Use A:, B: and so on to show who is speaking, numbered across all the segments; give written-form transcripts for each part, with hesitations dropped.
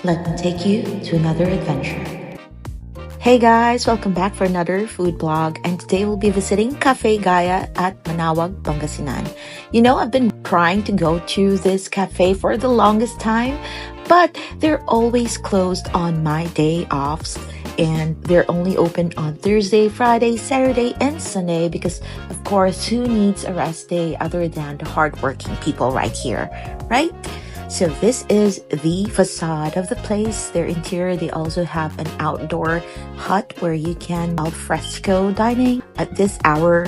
A: Let me take you to another adventure. Hey guys, welcome back for another food blog, and today we'll be visiting Cafe Gaia at Manaoag, Pangasinan. You know, I've been trying to go to this cafe for the longest time, but they're always closed on my day offs, and they're only open on Thursday, Friday, Saturday, and Sunday because, of course, who needs a rest day other than the hardworking people right here, right? So this is the facade of the place. Their interior, they also have an outdoor hut where you can al fresco dining. At this hour,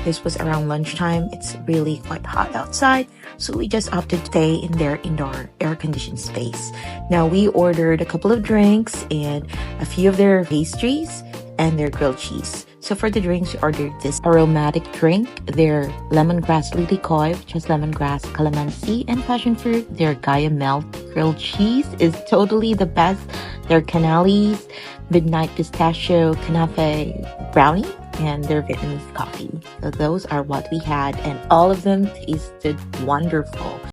A: this was around lunchtime. It's really quite hot outside. So we just opted to stay in their indoor air-conditioned space. Now we ordered a couple of drinks and a few of their pastries and their grilled cheese. So for the drinks, we ordered this aromatic drink, their lemongrass lilikoi, which has lemongrass, calamansi, and passion fruit. Their Gaia Melt grilled cheese is totally the best. Their canales, midnight pistachio, canape brownie, and their Vietnamese coffee. So those are what we had, and all of them tasted wonderful.